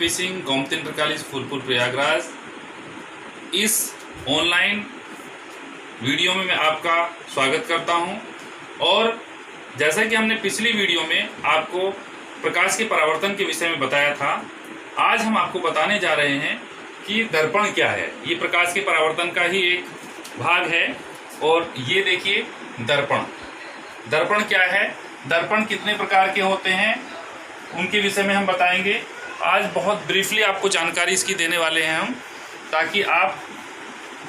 P Singh, Gomti inter college Phulpur Prayagraj. इस online video में मैं आपका स्वागत करता हूं। और जैसा कि हमने पिछली वीडियो में आपको प्रकाश के परावर्तन के विषय में बताया था, आज हम आपको बताने जा रहे हैं कि दर्पण क्या है। ये प्रकाश के परावर्तन का ही एक भाग है। और ये देखिए दर्पण, दर्पण क्या है, दर्पण कितने प्रकार के होते हैं, उनके विषय में हम बताएंगे। आज बहुत ब्रीफली आपको जानकारी इसकी देने वाले हैं हम, ताकि आप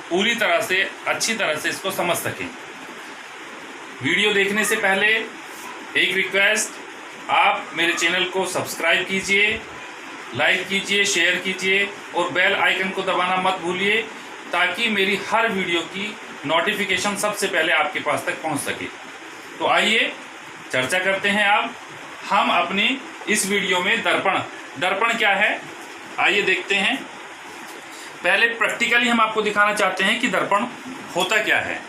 पूरी तरह से अच्छी तरह से इसको समझ सकें। वीडियो देखने से पहले एक रिक्वेस्ट, आप मेरे चैनल को सब्सक्राइब कीजिए, लाइक कीजिए, शेयर कीजिए और बेल आइकन को दबाना मत भूलिए, ताकि मेरी हर वीडियो की नोटिफिकेशन सबसे पहले आपके पास तक पहुंच सके। तो आइए चर्चा करते हैं। अब हम अपनी इस वीडियो में दर्पण क्या है आइए देखते हैं। पहले प्रैक्टिकली हम आपको दिखाना चाहते हैं कि दर्पण होता क्या है।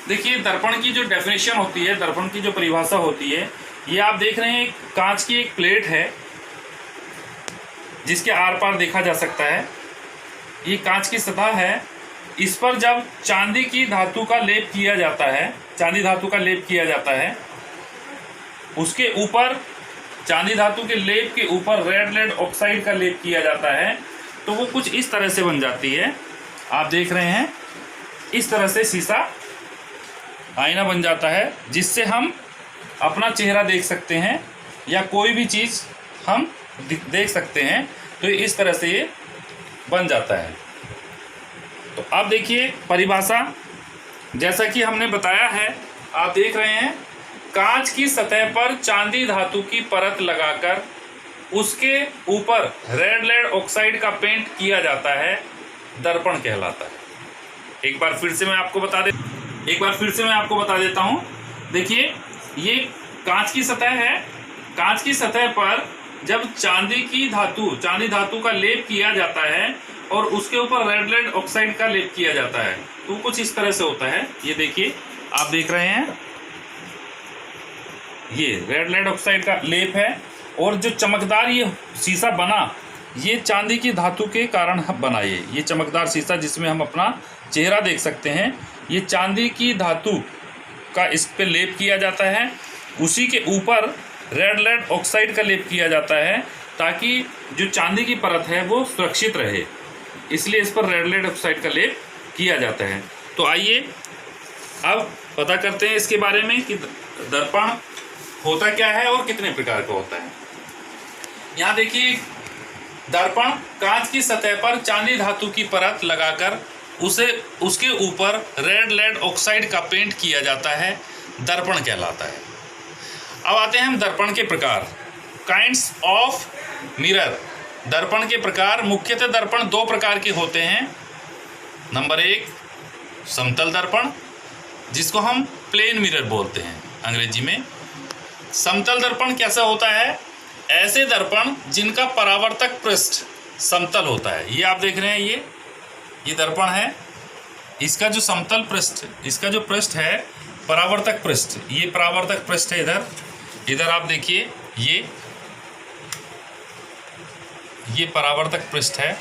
देखिए दर्पण की जो डेफिनेशन होती है, दर्पण की जो परिभाषा होती है, ये आप देख रहे हैं कांच की एक प्लेट है जिसके आर पार देखा जा सकता है। ये कांच की सतह है, इस पर जब चांदी की धातु का लेप किया जाता है, चांदी धातु का लेप किया जाता है, उसके ऊपर चांदी धातु के लेप के ऊपर रेड लेड ऑक्साइड का लेप किया जाता है, तो वो कुछ इस तरह से बन जाती है। आप देख रहे हैं इस तरह से शीशा आईना बन जाता है, जिससे हम अपना चेहरा देख सकते हैं या कोई भी चीज़ हम देख सकते हैं। तो इस तरह से ये बन जाता है। तो आप देखिए परिभाषा, जैसा कि हमने बताया है, आप देख रहे हैं कांच की सतह पर चांदी धातु की परत लगाकर उसके ऊपर रेड लेड ऑक्साइड का पेंट किया जाता है, दर्पण कहलाता है। एक बार फिर से मैं आपको बता देता हूं। देखिए ये कांच की सतह है, कांच की सतह पर जब चांदी धातु का लेप किया जाता है और उसके ऊपर रेड लेड ऑक्साइड का लेप किया जाता है, तो कुछ इस तरह से होता है। ये देखिए आप देख रहे हैं, ये रेड लेड ऑक्साइड का लेप है। और जो चमकदार ये शीशा बना, ये चांदी की धातु के कारण बना। ये चमकदार शीशा जिसमें हम अपना चेहरा देख सकते हैं, ये चांदी की धातु का इस पे लेप किया जाता है। उसी के ऊपर रेड लेड ऑक्साइड का लेप किया जाता है, ताकि जो चांदी की परत है वो सुरक्षित रहे, इसलिए इस पर रेड लेड ऑक्साइड का लेप किया जाता है। तो आइए अब पता करते हैं इसके बारे में कि दर्पण होता क्या है और कितने प्रकार का होता है। यहाँ देखिए दर्पण कांच की सतह पर चांदी धातु की परत लगाकर उसके ऊपर रेड लेड ऑक्साइड का पेंट किया जाता है, दर्पण कहलाता है। अब आते हैं हम दर्पण के प्रकार, काइंड्स ऑफ मिरर। दर्पण के प्रकार, मुख्यतः दर्पण दो प्रकार के होते हैं। नंबर एक समतल दर्पण, जिसको हम प्लेन मिरर बोलते हैं अंग्रेजी में। समतल दर्पण कैसा होता है? ऐसे दर्पण जिनका परावर्तक पृष्ठ समतल होता है। ये आप देख रहे हैं, ये दर्पण है, इसका जो समतल पृष्ठ, इसका जो पृष्ठ है परावर्तक पृष्ठ, ये परावर्तक पृष्ठ है। इधर आप देखिए ये परावर्तक पृष्ठ है।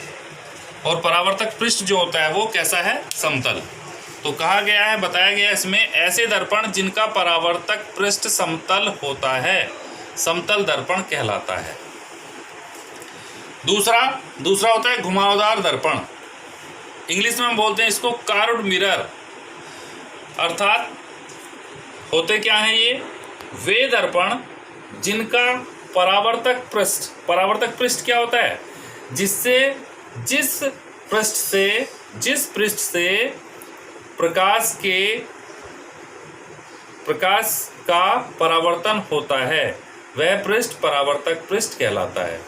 और परावर्तक पृष्ठ जो होता है वो कैसा है? समतल। तो कहा गया है, बताया गया है इसमें, ऐसे दर्पण जिनका परावर्तक पृष्ठ समतल होता है, समतल दर्पण कहलाता है। दूसरा होता है घुमावदार दर्पण। इंग्लिश में हम बोलते हैं इसको कार्व्ड मिरर। अर्थात होते क्या है ये? वे दर्पण जिनका परावर्तक पृष्ठ क्या होता है? जिस पृष्ठ से प्रकाश का परावर्तन होता है, वह पृष्ठ परावर्तक पृष्ठ कहलाता है।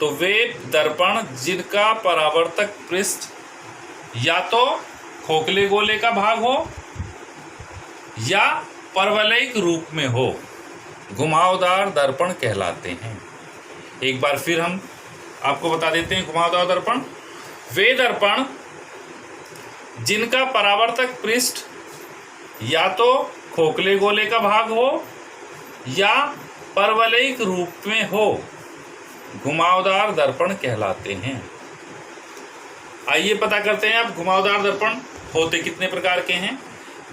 तो वे दर्पण जिनका परावर्तक पृष्ठ या तो खोखले गोले का भाग हो या परवलयिक रूप में हो, घुमावदार दर्पण कहलाते हैं। एक बार फिर हम आपको बता देते हैं घुमावदार दर्पण। वे दर्पण जिनका परावर्तक पृष्ठ या तो खोखले गोले का भाग हो या परवलयिक रूप में हो, घुमावदार दर्पण कहलाते हैं। आइए पता करते हैं अब घुमावदार दर्पण होते कितने प्रकार के हैं।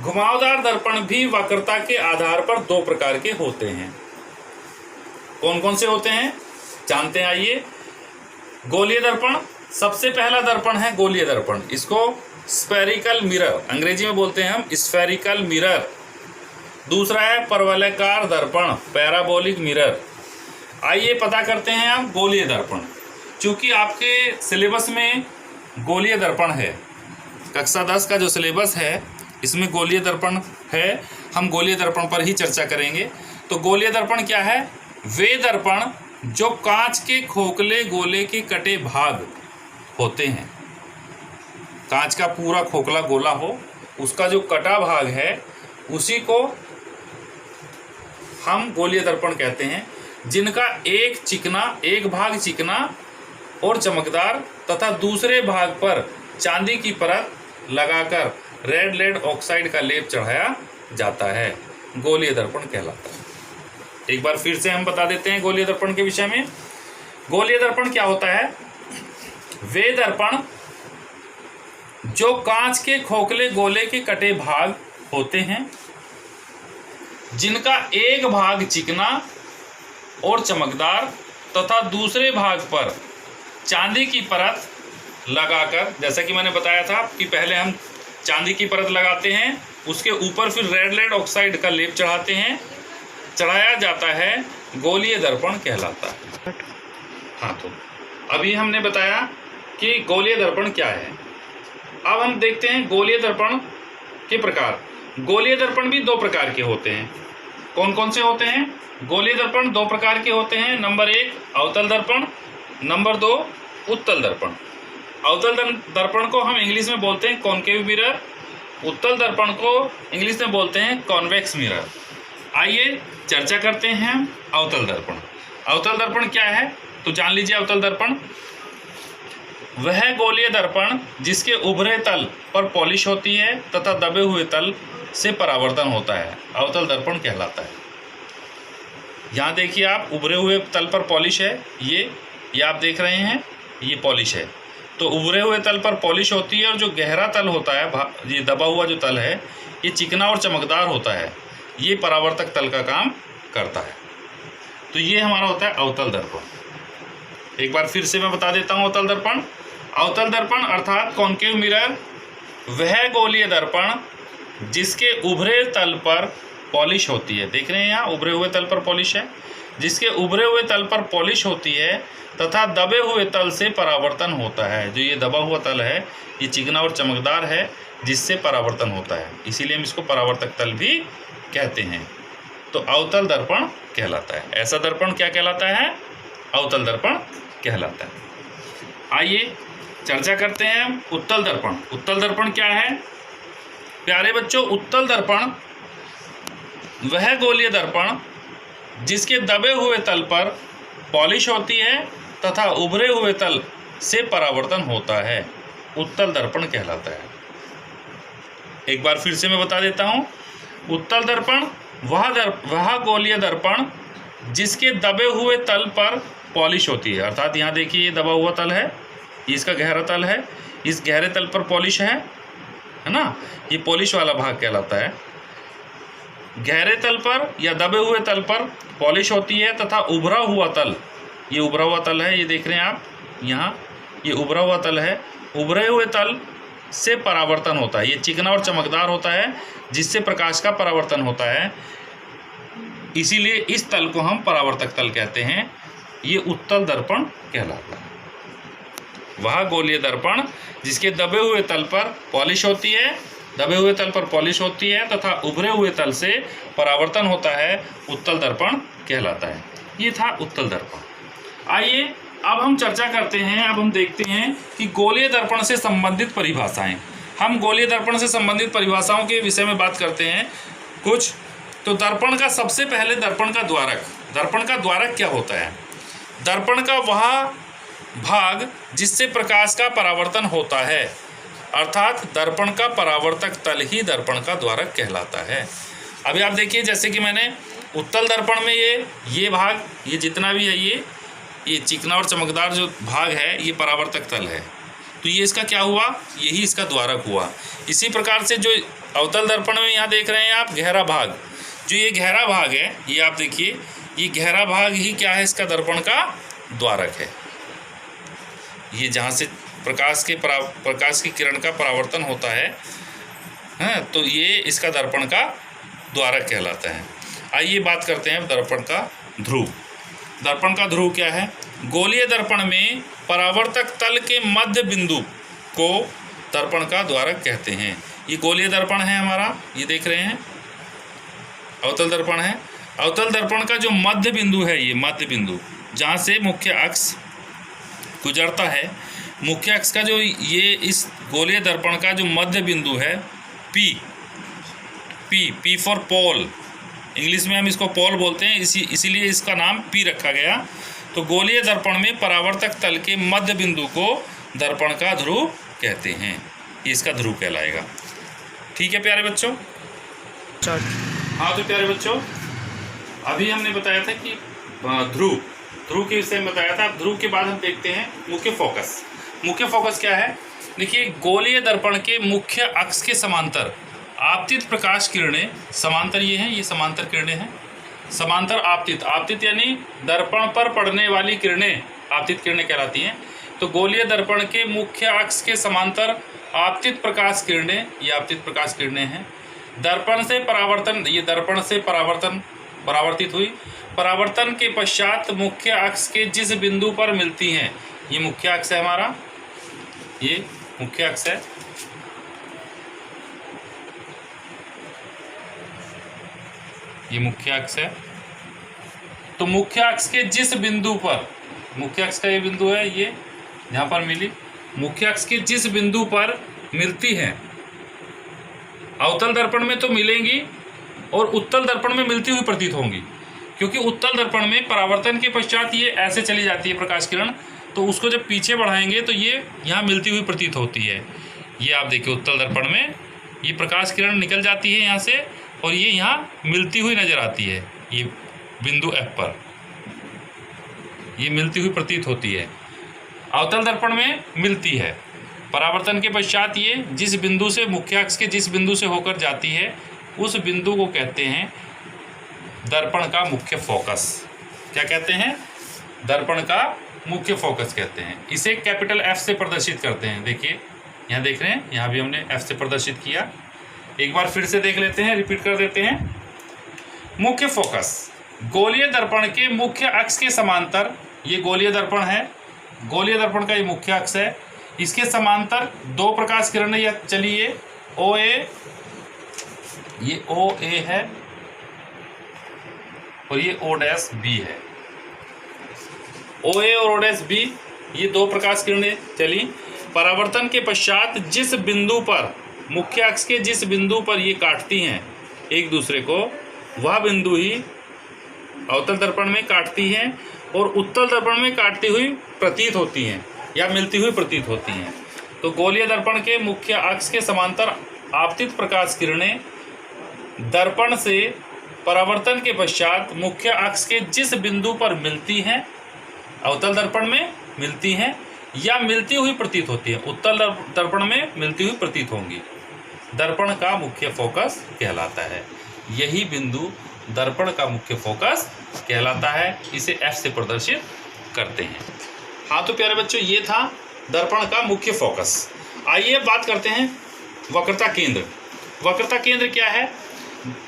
घुमावदार दर्पण भी वक्रता के आधार पर दो प्रकार के होते हैं। कौन कौन से होते हैं जानते हैं। आइए, गोलीय दर्पण, सबसे पहला दर्पण है गोलीय दर्पण, इसको स्फेरिकल मिरर अंग्रेजी में बोलते हैं हम, स्फेरिकल मिरर। दूसरा है परवलयाकार दर्पण, पैराबोलिक मिरर। आइए पता करते हैं आप गोलीय दर्पण। चूंकि आपके सिलेबस में गोलीय दर्पण है, कक्षा 10 का जो सिलेबस है इसमें गोलीय दर्पण है, हम गोलीय दर्पण पर ही चर्चा करेंगे। तो गोलीय दर्पण क्या है? वे दर्पण जो कांच के खोखले गोले के कटे भाग होते हैं। कांच का पूरा खोखला गोला हो, उसका जो कटा भाग है उसी को हम गोलीय दर्पण कहते हैं, जिनका एक भाग चिकना और चमकदार तथा दूसरे भाग पर चांदी की परत लगाकर रेड लेड ऑक्साइड का लेप चढ़ाया जाता है, गोलीय दर्पण कहलाता है। एक बार फिर से हम बता देते हैं गोलीय दर्पण के विषय में। गोलीय दर्पण क्या होता है? वे दर्पण जो कांच के खोखले गोले के कटे भाग होते हैं, जिनका एक भाग चिकना और चमकदार तथा दूसरे भाग पर चांदी की परत लगाकर, जैसा कि मैंने बताया था कि पहले हम चांदी की परत लगाते हैं, उसके ऊपर फिर रेड लेड ऑक्साइड का लेप चढ़ाते हैं, चढ़ाया जाता है, गोलीय दर्पण कहलाता है। हाँ, तो अभी हमने बताया कि गोलीय दर्पण क्या है। अब हम देखते हैं गोलीय दर्पण के प्रकार। गोलीय दर्पण भी दो प्रकार के होते हैं। कौन कौन से होते हैं? गोलीय दर्पण दो प्रकार के होते हैं। नंबर 1 अवतल दर्पण, नंबर 2 उत्तल दर्पण। अवतल दर्पण को हम इंग्लिश में बोलते हैं कॉनकेव मिरर, उत्तल दर्पण को इंग्लिश में बोलते हैं कॉन्वेक्स मिरर। आइए चर्चा करते हैं अवतल दर्पण। अवतल दर्पण क्या है तो जान लीजिए। अवतल दर्पण वह गोलीय दर्पण जिसके उभरे तल पर पॉलिश होती है तथा दबे हुए तल से परावर्तन होता है, अवतल दर्पण कहलाता है। यहाँ देखिए आप, उभरे हुए तल पर पॉलिश है, ये आप देख रहे हैं, ये पॉलिश है। तो उभरे हुए तल पर पॉलिश होती है और जो गहरा तल होता है, ये दबा हुआ जो तल है, ये चिकना और चमकदार होता है, ये परावर्तक तल का काम करता है। तो ये हमारा होता है अवतल दर्पण। एक बार फिर से मैं बता देता हूँ अवतल दर्पण। अवतल दर्पण अर्थात कॉनकेव मिरर वह गोलीय दर्पण जिसके उभरे तल पर पॉलिश होती है, देख रहे हैं यहाँ उभरे हुए तल पर पॉलिश है, जिसके उभरे हुए तल पर पॉलिश होती है तथा दबे हुए तल से परावर्तन होता है। जो ये दबा हुआ तल है ये चिकना और चमकदार है, जिससे परावर्तन होता है, इसीलिए हम इसको परावर्तक तल भी कहते हैं। तो अवतल दर्पण कहलाता है। ऐसा दर्पण क्या कहलाता है? अवतल दर्पण कहलाता है। आइए चर्चा करते हैं उत्तल दर्पण। उत्तल दर्पण क्या है प्यारे बच्चों? उत्तल दर्पण वह गोलीय दर्पण जिसके दबे हुए तल पर पॉलिश होती है तथा उभरे हुए तल से परावर्तन होता है, उत्तल दर्पण कहलाता है। एक बार फिर से मैं बता देता हूँ। उत्तल दर्पण वह गोलीय दर्पण जिसके दबे हुए तल पर पॉलिश होती है, अर्थात यहाँ देखिए ये दबा हुआ तल है, इसका गहरा तल है, इस गहरे तल पर पॉलिश है ना, ये पॉलिश वाला भाग कहलाता है। गहरे तल पर या दबे हुए तल पर पॉलिश होती है तथा उभरा हुआ तल, ये उभरा हुआ तल है, ये देख रहे हैं आप यहाँ, ये उभरा हुआ तल है, उभरे हुए तल से परावर्तन होता है, ये चिकना और चमकदार होता है, जिससे प्रकाश का परावर्तन होता है, इसीलिए इस तल को हम परावर्तक तल कहते हैं। ये उत्तल दर्पण कहलाता है। वह गोलीय दर्पण जिसके दबे हुए तल पर पॉलिश होती है, दबे हुए तल पर पॉलिश होती है तथा उभरे हुए तल से परावर्तन होता है, उत्तल दर्पण कहलाता है। ये था उत्तल दर्पण। आइए अब हम चर्चा करते हैं, अब हम देखते हैं कि गोलीय दर्पण से संबंधित परिभाषाएं। हम गोलीय दर्पण से संबंधित परिभाषाओं के विषय में बात करते हैं कुछ। तो दर्पण का सबसे पहले दर्पण का द्वारक। दर्पण का द्वारक क्या होता है? दर्पण का वह भाग जिससे प्रकाश का परावर्तन होता है, अर्थात दर्पण का परावर्तक तल ही दर्पण का द्वारक कहलाता है। अभी आप देखिए, जैसे कि मैंने उत्तल दर्पण में ये भाग, ये जितना भी है ये चिकना और चमकदार जो भाग है ये परावर्तक तल है। तो ये इसका क्या हुआ, यही इसका द्वारक हुआ। इसी प्रकार से जो अवतल दर्पण में यहाँ देख रहे हैं आप गहरा भाग, जो ये गहरा भाग है, ये आप देखिए, ये गहरा भाग ही क्या है, इसका दर्पण का द्वारक है। ये जहाँ से प्रकाश की किरण का परावर्तन होता है, हाँ, तो ये इसका दर्पण का द्वारक कहलाता है। आइए बात करते हैं दर्पण का ध्रुव। दर्पण का ध्रुव क्या है? गोलीय दर्पण में परावर्तक तल के मध्य बिंदु को दर्पण का द्वारक कहते हैं। ये गोलीय दर्पण है हमारा, ये देख रहे हैं, अवतल दर्पण है। अवतल दर्पण का जो मध्य बिंदु है, ये मध्य बिंदु जहाँ से मुख्य अक्ष गुजरता है, मुख्य अक्ष का जो ये इस गोलीय दर्पण का जो मध्य बिंदु है, पी फॉर पोल, इंग्लिश में हम इसको पोल बोलते हैं, इसीलिए इसका नाम पी रखा गया। तो गोलीय दर्पण में परावर्तक तल के मध्य बिंदु को दर्पण का ध्रुव कहते हैं, ये इसका ध्रुव कहलाएगा। ठीक है प्यारे बच्चों। हाँ तो प्यारे बच्चों, अभी हमने बताया था कि ध्रुव के विषय में बताया था। अब ध्रुव के बाद हम देखते हैं मुख्य फोकस। मुख्य फोकस क्या है? देखिए, गोलीय दर्पण के मुख्य अक्ष के समांतर आपतित प्रकाश किरणें, समांतर ये हैं, ये समांतर किरणें हैं, समांतर आपतित यानी दर्पण पर पड़ने वाली किरणें आपतित किरणें कहलाती हैं। तो गोलीय दर्पण के मुख्य अक्ष के समांतर आपतित प्रकाश किरणें, ये आपतित प्रकाश किरणें हैं। दर्पण से परावर्तन, ये दर्पण से परावर्तित हुई, परावर्तन के पश्चात मुख्य अक्ष के जिस बिंदु पर मिलती हैं, ये मुख्य अक्ष है हमारा, ये मुख्य अक्ष है, ये मुख्य अक्ष है। तो मुख्य अक्ष के जिस बिंदु पर, मुख्य अक्ष का ये बिंदु है, ये यहाँ पर मिली, मुख्य अक्ष के जिस बिंदु पर मिलती है, अवतल दर्पण में तो मिलेंगी और उत्तल दर्पण में मिलती हुई प्रतीत होंगी, क्योंकि उत्तल दर्पण में परावर्तन के पश्चात ये ऐसे चली जाती है प्रकाश किरण, तो उसको जब पीछे बढ़ाएंगे तो ये यहाँ मिलती हुई प्रतीत होती है। ये आप देखिए, उत्तल दर्पण में ये प्रकाश किरण निकल जाती है यहाँ से और ये यहाँ मिलती हुई नजर आती है, ये बिंदु F पर ये मिलती हुई प्रतीत होती है। अवतल दर्पण में मिलती है, परावर्तन के पश्चात ये जिस बिंदु से, मुख्य अक्ष के जिस बिंदु से होकर जाती है, उस बिंदु को कहते हैं दर्पण का मुख्य फोकस। क्या कहते हैं? दर्पण का मुख्य फोकस कहते हैं। इसे कैपिटल F से प्रदर्शित करते हैं। देखिए, यहाँ देख रहे हैं, यहाँ भी हमने F से प्रदर्शित किया। एक बार फिर से देख लेते हैं, रिपीट कर देते हैं। मुख्य फोकस गोलीय दर्पण के मुख्य अक्ष के समांतर, ये गोलीय दर्पण है, गोलीय दर्पण का ये मुख्य अक्ष है, इसके समांतर दो प्रकाश किरणें या चलिए OA, ये OA है और ये O'B है। OA और O'B ये दो प्रकाश किरणें चली, परावर्तन के पश्चात जिस बिंदु पर, मुख्य अक्ष के जिस बिंदु पर ये काटती हैं एक दूसरे को, वह बिंदु ही अवतल दर्पण में काटती हैं और उत्तल दर्पण में काटती हुई प्रतीत होती हैं या मिलती हुई प्रतीत होती हैं। तो गोलीय दर्पण के मुख्य अक्ष के समांतर आपतित प्रकाश किरणें दर्पण से परावर्तन के पश्चात मुख्य अक्ष के जिस बिंदु पर मिलती हैं, अवतल दर्पण में मिलती हैं या मिलती हुई प्रतीत होती है, उत्तल दर्पण में मिलती हुई प्रतीत होंगी, दर्पण का मुख्य फोकस कहलाता है। यही बिंदु दर्पण का मुख्य फोकस कहलाता है। इसे F से प्रदर्शित करते हैं। हाँ तो प्यारे बच्चों, ये था दर्पण का मुख्य फोकस। आइए बात करते हैं वक्रता केंद्र। वक्रता केंद्र क्या है?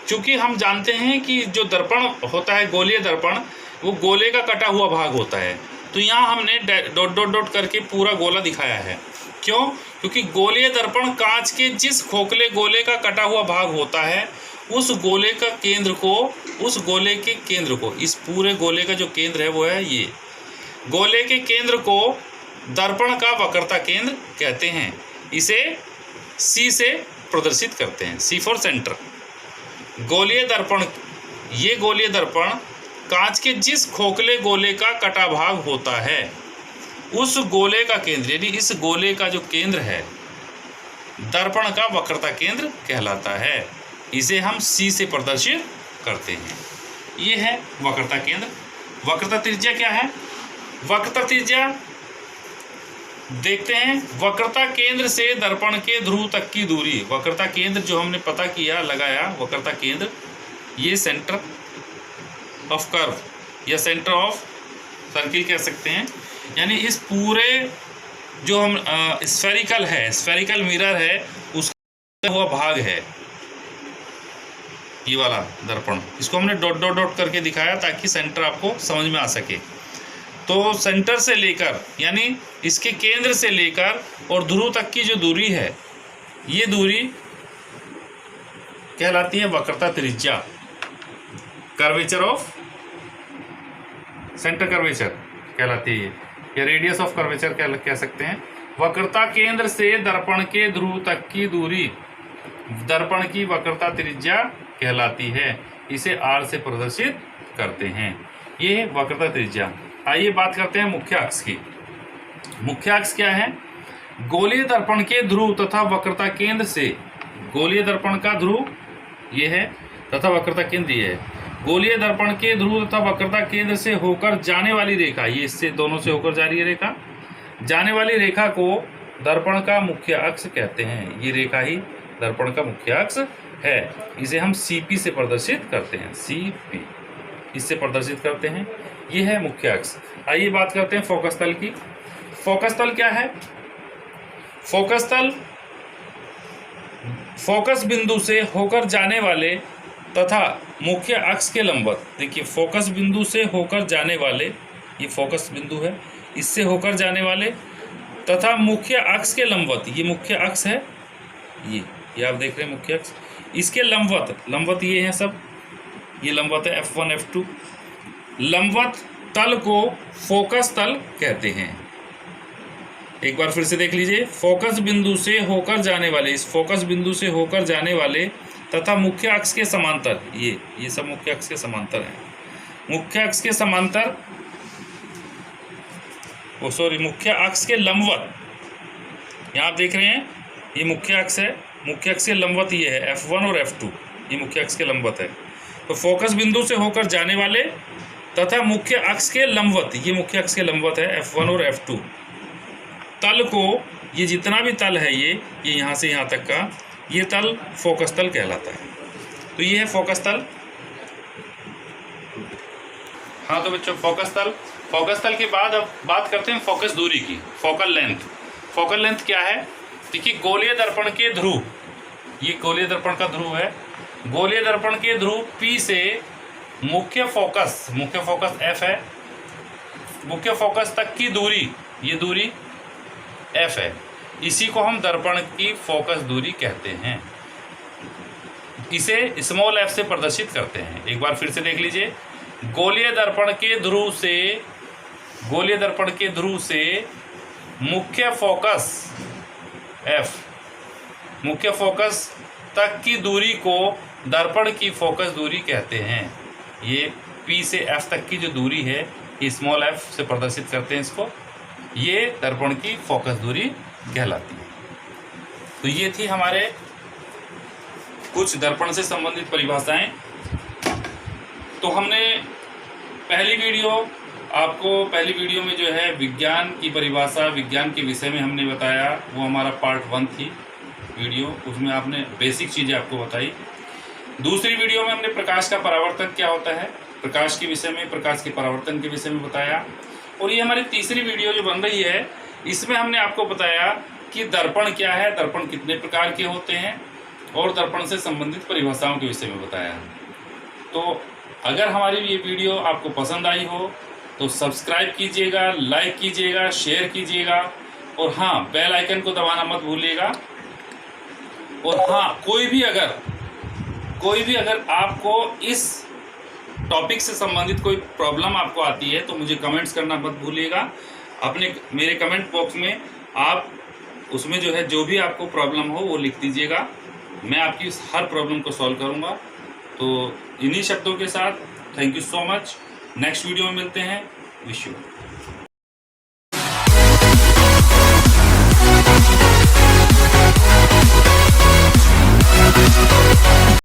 चूँकि हम जानते हैं कि जो दर्पण होता है, गोलीय दर्पण, वो गोले का कटा हुआ भाग होता है। तो यहाँ हमने डॉट डॉट डॉट करके पूरा गोला दिखाया है। क्यों? क्योंकि गोलीय दर्पण कांच के जिस खोखले गोले का कटा हुआ भाग होता है, उस गोले का केंद्र को, उस गोले के केंद्र को, इस पूरे गोले का जो केंद्र है वो है ये, गोले के केंद्र को दर्पण का वक्रता केंद्र कहते हैं। इसे C से प्रदर्शित करते हैं, C फॉर सेंटर। गोलीय दर्पण, ये गोलीय दर्पण कांच के जिस खोखले गोले का कटा भाग होता है, उस गोले का केंद्र, यानी इस गोले का जो केंद्र है, दर्पण का वक्रता केंद्र कहलाता है। इसे हम C से प्रदर्शित करते हैं। ये है वक्रता केंद्र। वक्रता त्रिज्या क्या है? वक्रता त्रिज्या देखते हैं। वक्रता केंद्र से दर्पण के ध्रुव तक की दूरी, वक्रता केंद्र जो हमने पता किया लगाया, वक्रता केंद्र ये सेंटर ऑफ कर्व या सेंटर ऑफ सर्किल कह सकते हैं। यानी इस पूरे जो हम स्फेरिकल है, स्फेरिकल मिरर है, उसका हुआ भाग है ये वाला दर्पण। इसको हमने डॉट डॉट डॉट करके दिखाया ताकि सेंटर आपको समझ में आ सके। तो सेंटर से लेकर यानी इसके केंद्र से लेकर और ध्रुव तक की जो दूरी है, ये दूरी कहलाती है वक्रता त्रिज्या, कर्वेचर ऑफ सेंटर कर्वेचर कहलाती है, या रेडियस ऑफ कर्वेचर कह सकते हैं। वक्रता केंद्र से दर्पण के ध्रुव तक की दूरी दर्पण की वक्रता त्रिज्या कहलाती है। इसे R से प्रदर्शित करते हैं। ये है वक्रता त्रिज्या। आइए बात करते हैं मुख्य अक्ष की। मुख्य अक्ष क्या है? गोलीय दर्पण के ध्रुव तथा वक्रता केंद्र से, गोलीय दर्पण का ध्रुव ये है तथा वक्रता केंद्र ये है। गोलीय दर्पण के ध्रुव तथा वक्रता केंद्र से होकर जाने वाली रेखा, ये इससे दोनों से होकर जा रही है रेखा, जाने वाली रेखा को दर्पण का मुख्य अक्ष कहते हैं। ये रेखा ही दर्पण का मुख्य अक्ष है। इसे हम CP से प्रदर्शित करते हैं, CP इससे प्रदर्शित करते हैं। ये है मुख्य अक्ष। आइए बात करते हैं फोकस तल की। फोकस तल क्या है? फोकस तल फोकस बिंदु से होकर जाने वाले तथा मुख्य अक्ष के लंबवत। देखिए फोकस बिंदु से होकर जाने वाले, ये फोकस बिंदु है, इससे होकर जाने वाले तथा मुख्य अक्ष के लंबवत, ये मुख्य अक्ष है, ये आप देख रहे हैं मुख्य अक्ष, इसके लंबवत, लंबवत ये हैं सब, ये लंबवत है F1 F2। लंबवत तल को फोकस तल कहते हैं। एक बार फिर से देख लीजिए। फोकस बिंदु से होकर जाने वाले, इस फोकस बिंदु से होकर जाने वाले तथा मुख्य अक्ष के समांतर, ये सब मुख्य अक्ष के समांतर हैं। मुख्य अक्ष के समांतर, मुख्य अक्ष के लंबवत, यहाँ आप देख रहे हैं ये मुख्य अक्ष है, मुख्य अक्ष के लंबवत ये है F1 और F2, ये मुख्य अक्ष के लंबवत है। तो फोकस बिंदु से होकर जाने वाले तथा मुख्य अक्ष के लंबवत, ये मुख्य अक्ष के लंबवत है F1 और F2 तल को, ये जितना भी तल है ये यहाँ से यहाँ तक का, ये तल फोकस तल कहलाता है। तो ये है फोकस तल। हाँ तो बच्चों फोकस तल, फोकस तल के बाद अब बात करते हैं फोकस दूरी की, फोकल लेंथ। फोकल लेंथ क्या है? देखिए गोलीय दर्पण के ध्रुव, ये गोलीय दर्पण का ध्रुव है, गोलीय दर्पण के ध्रुव P से मुख्य फोकस F है, मुख्य फोकस तक की दूरी, ये दूरी F है। इसी को हम दर्पण की फोकस दूरी कहते हैं। इसे स्मॉल f से प्रदर्शित करते हैं। एक बार फिर से देख लीजिए। गोलीय दर्पण के ध्रुव से, गोलीय दर्पण के ध्रुव से मुख्य फोकस F, मुख्य फोकस तक की दूरी को दर्पण की फोकस दूरी कहते हैं। ये P से F तक की जो दूरी है, ये स्मॉल f से प्रदर्शित करते हैं इसको, ये दर्पण की फोकस दूरी कहलाती है। तो ये थी हमारे कुछ दर्पण से संबंधित परिभाषाएं। तो हमने पहली वीडियो में जो है विज्ञान की परिभाषा, विज्ञान के विषय में हमने बताया, वो हमारा पार्ट 1 थी वीडियो, उसमें आपने बेसिक चीज़ें आपको बताई। दूसरी वीडियो में हमने प्रकाश का परावर्तन क्या होता है, प्रकाश के विषय में, प्रकाश के परावर्तन के विषय में बताया। और ये हमारी तीसरी वीडियो जो बन रही है, इसमें हमने आपको बताया कि दर्पण क्या है, दर्पण कितने प्रकार के होते हैं, और दर्पण से संबंधित परिभाषाओं के विषय में बताया। तो अगर हमारी ये वीडियो आपको पसंद आई हो तो सब्सक्राइब कीजिएगा, लाइक कीजिएगा, शेयर कीजिएगा, और हाँ बेल आइकन को दबाना मत भूलिएगा। और हाँ कोई भी अगर आपको इस टॉपिक से संबंधित कोई प्रॉब्लम आपको आती है तो मुझे कमेंट्स करना मत भूलिएगा। अपने मेरे कमेंट बॉक्स में आप उसमें जो है जो भी आपको प्रॉब्लम हो वो लिख दीजिएगा, मैं आपकी हर प्रॉब्लम को सॉल्व करूंगा। तो इन्हीं शब्दों के साथ thank you so much. Next video में मिलते हैं। Wish you.